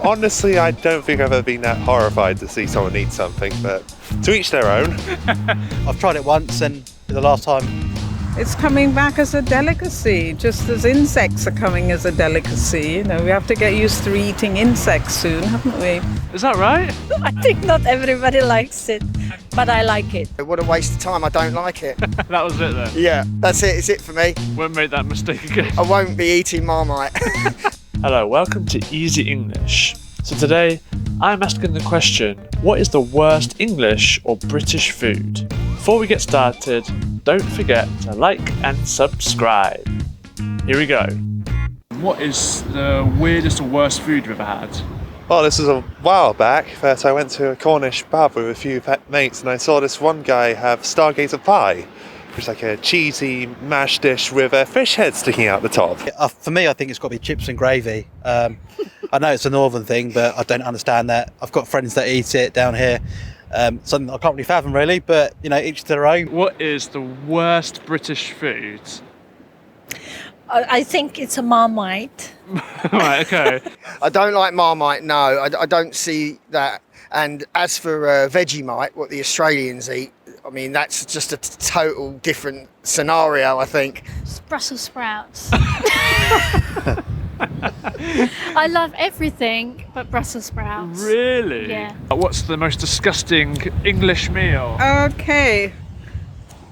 Honestly, I don't think I've ever been that horrified to see someone eat something, but to each their own. I've tried it once, and the last time. It's coming back as a delicacy, just as insects are coming as a delicacy. You know, we have to get used to eating insects soon, haven't we? Is that right? I think not everybody likes it, but I like it. What a waste of time, I don't like it. That was it then? Yeah, that's it, it's it for me. Won't make that mistake again. I won't be eating Marmite. Hello, welcome to Easy English. So today, I'm asking the question, what is the worst English or British food? Before we get started, don't forget to like and subscribe. Here we go. What is the weirdest or worst food you've ever had? Well, this was a while back, but I went to a Cornish pub with a few mates and I saw this one guy have Stargazer pie, which is like a cheesy mash dish with a fish head sticking out the top. For me, I think it's got to be chips and gravy. I know it's a northern thing, but I don't understand that. I've got friends that eat it down here. Something I can't really fathom, really, but, you know, each to their own. What is the worst British food? I think it's a Marmite. Right, okay. I don't like Marmite, no, I don't see that. And as for Vegemite, what the Australians eat, I mean, that's just a total different scenario, I think. It's Brussels sprouts. I love everything but Brussels sprouts. Really? Yeah. What's the most disgusting English meal? Okay.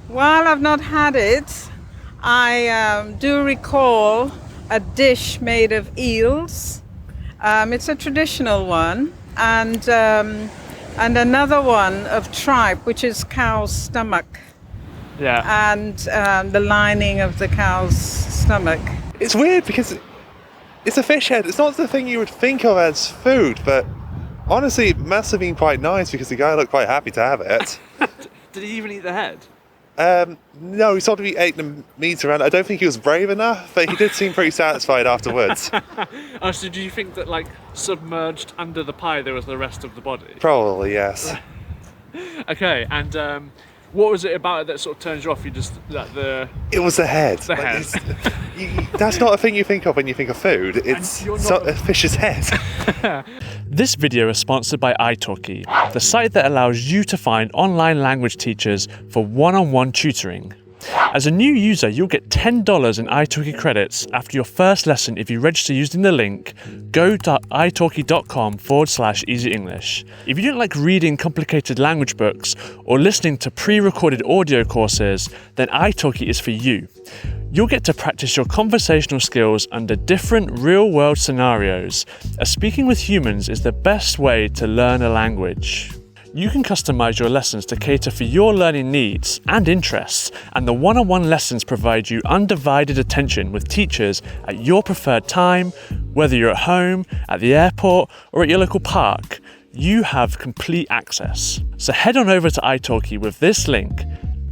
While I've not had it, I do recall a dish made of eels. It's a traditional one, and another one of tripe, which is cow's stomach. Yeah. And the lining of the cow's stomach. It's weird because it's a fish head. It's not the thing you would think of as food, but honestly, it must have been quite nice because the guy looked quite happy to have it. Did he even eat the head? No, he sort of ate the meat around. I don't think he was brave enough, but he did seem pretty satisfied afterwards. Oh, so do you think that, like, submerged under the pie there was the rest of the body? Probably, yes. Okay, and what was it about it that sort of turns you off? It was the head. The head. That's not a thing you think of when you think of food. It's a fish's head. This video is sponsored by italki, the site that allows you to find online language teachers for one-on-one tutoring. As a new user, you'll get $10 in italki credits after your first lesson if you register using the link go.italki.com/easyenglish. If you don't like reading complicated language books or listening to pre-recorded audio courses, then italki is for you. You'll get to practice your conversational skills under different real-world scenarios, as speaking with humans is the best way to learn a language. You can customize your lessons to cater for your learning needs and interests, and the one-on-one lessons provide you undivided attention with teachers at your preferred time, whether you're at home, at the airport, or at your local park. You have complete access. So head on over to italki with this link,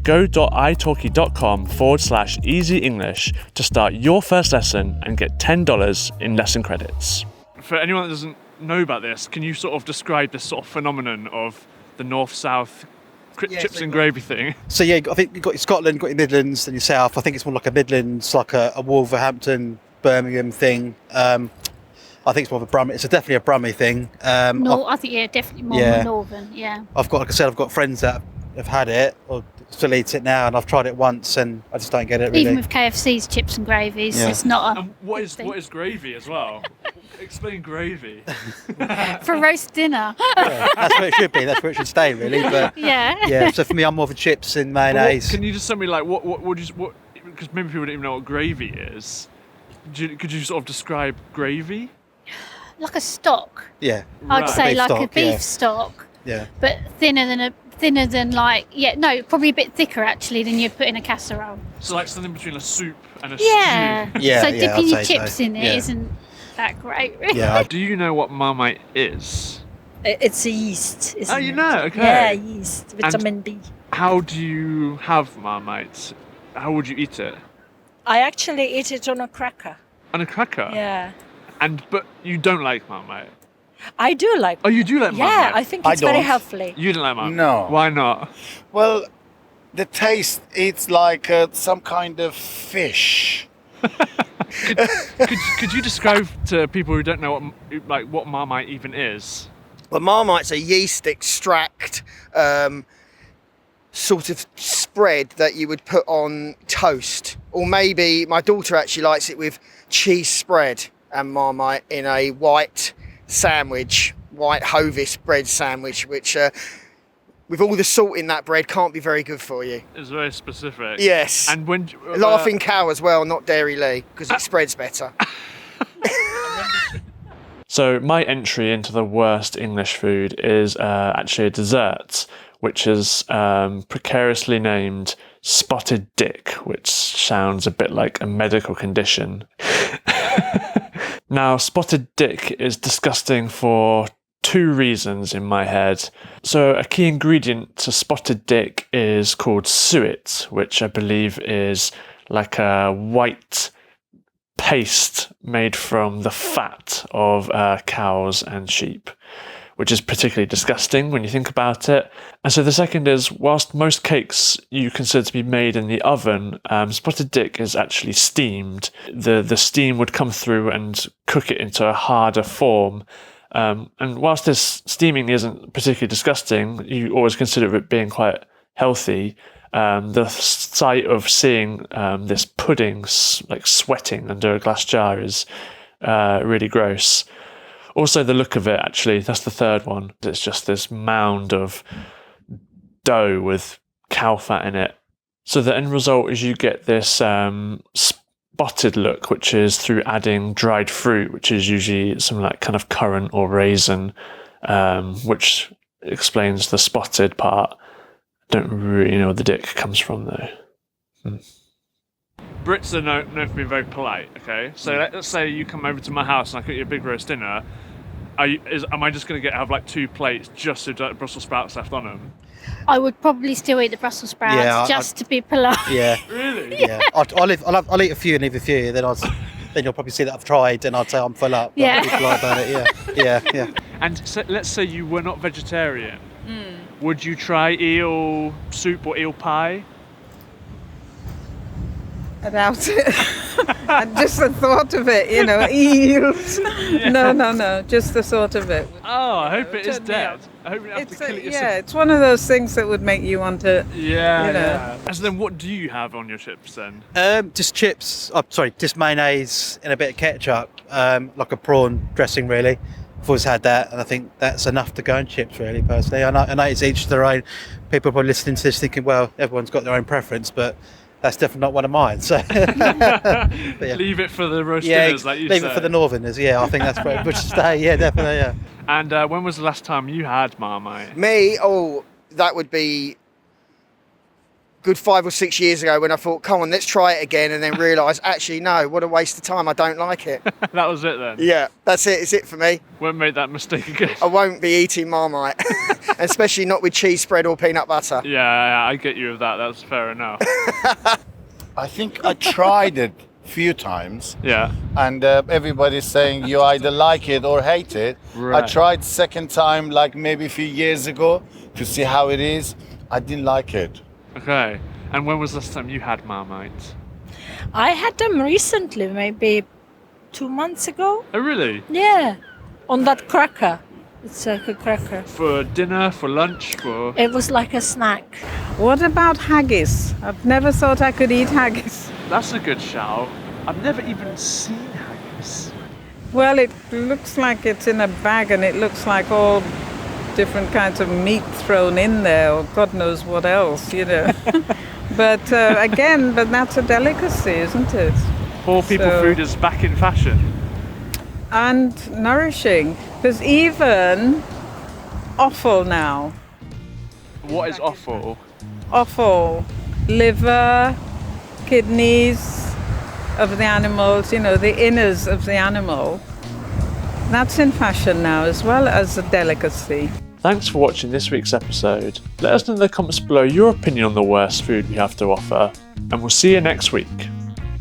go.italki.com/easyenglish to start your first lesson and get $10 in lesson credits. For anyone that doesn't know about this, can you sort of describe this sort of phenomenon of the north-south chips and gravy thing? So yeah, I think you've got your Scotland, you've got your Midlands and your South. I think it's more like a Midlands, like a Wolverhampton, Birmingham thing. I think it's more of a Brummie. It's definitely a Brummie thing. No, I think definitely more northern. Yeah. Like I said, I've got friends that have had it or still eat it now, and I've tried it once, and I just don't get it really. Even with KFC's chips and gravies, it's not a. What is gravy as well? Explain gravy. For roast dinner. Yeah, that's where it should be. That's where it should stay, really. But yeah. So for me, I'm more for chips and mayonnaise. Can you just tell me like what because maybe people don't even know what gravy is. Could you sort of describe gravy? Like a stock. Yeah. I'd say like stock, a beef stock. Yeah. But thinner than probably a bit thicker actually than you'd put in a casserole. So like something between a soup and a stew. Yeah. So dipping your chips so. in it isn't that great, really. Yeah. Do you know what Marmite is? It's a yeast, isn't it? Oh, you know, okay. Yeah, yeast, vitamin B. How do you have Marmite? How would you eat it? I actually eat it on a cracker. On a cracker? Yeah. But you don't like Marmite? I do like Oh, you do like Marmite? Yeah, I think it's very healthy. You don't like Marmite? No. Why not? Well, the taste, it's like some kind of fish. Could you describe to people who don't know what Marmite even is? Well, Marmite's a yeast extract sort of spread that you would put on toast, or maybe my daughter actually likes it with cheese spread and Marmite in a white sandwich, white Hovis bread sandwich, which with all the salt in that bread can't be very good for you. It's very specific. Yes. And when Laughing Cow as well, not Dairy Lee, because it spreads better. So my entry into the worst English food is actually a dessert, which is precariously named spotted dick, which sounds a bit like a medical condition. Now, spotted dick is disgusting for two reasons in my head. So a key ingredient to spotted dick is called suet, which I believe is like a white paste made from the fat of cows and sheep, which is particularly disgusting when you think about it. And so the second is, whilst most cakes you consider to be made in the oven, spotted dick is actually steamed. The steam would come through and cook it into a harder form. And whilst this steaming isn't particularly disgusting, you always consider it being quite healthy. The sight of seeing this pudding like sweating under a glass jar is really gross. Also, the look of it, actually, that's the third one. It's just this mound of dough with cow fat in it. So the end result is you get this spotted look, which is through adding dried fruit, which is usually some like kind of currant or raisin, which explains the spotted part. Don't really know where the dick comes from, though. Brits are known for being very polite, okay? So let's say you come over to my house and I cook you a big roast dinner. Am I just going to have like 2 plates just with Brussels sprouts left on them? I would probably still eat the Brussels sprouts to be polite. Yeah. Really? Yeah. I'll eat a few and leave a few. Then you'll probably see that I've tried and I'll say I'm full up. Yeah. I'll be polite about it. Yeah. And so, let's say you were not vegetarian. Would you try eel soup or eel pie? I doubt it. Just the thought of it, eels. Yeah. No, just the thought of it. Oh, I hope it is turn me dead. off. I hope you have to kill it yourself. Yeah, it's one of those things that would make you want to. Yeah. And so then what do you have on your chips then? Just chips. Just mayonnaise and a bit of ketchup. Like a prawn dressing, really. I've always had that, and I think that's enough to go on chips, really, personally. I know it's each their own. People are probably listening to this thinking, well, everyone's got their own preference, but that's definitely not one of mine. So yeah. Leave it for the roast dinners, like you said. Leave it for the Northerners, yeah. I think that's pretty much to stay, yeah, definitely, yeah. And when was the last time you had Marmite? Me, that would be good 5 or 6 years ago when I thought, come on, let's try it again, and then realised, actually, no, what a waste of time. I don't like it. That was it then? Yeah, that's it. It's it for me. Won't make that mistake again. I won't be eating Marmite, especially not with cheese spread or peanut butter. Yeah, I get you with that. That's fair enough. I think I tried it a few times. Yeah. And everybody's saying you either like it or hate it. Right. I tried second time, like maybe a few years ago, to see how it is. I didn't like it. Okay. And when was the last time you had Marmite? I had them recently, maybe 2 months ago. Oh, really? Yeah, on that cracker. It's like a cracker. For dinner, for lunch, for... It was like a snack. What about haggis? I've never thought I could eat haggis. That's a good shout. I've never even seen haggis. Well, it looks like it's in a bag and it looks like all different kinds of meat thrown in there, or God knows what else, But but that's a delicacy, isn't it? Poor people food is back in fashion. And nourishing. There's even offal now. What is offal? Offal, liver, kidneys of the animals, the inners of the animal. That's in fashion now, as well as a delicacy. Thanks for watching this week's episode. Let us know in the comments below your opinion on the worst food we have to offer, and we'll see you next week.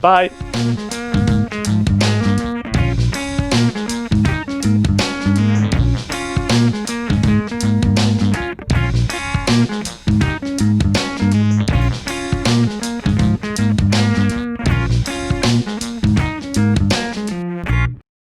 Bye!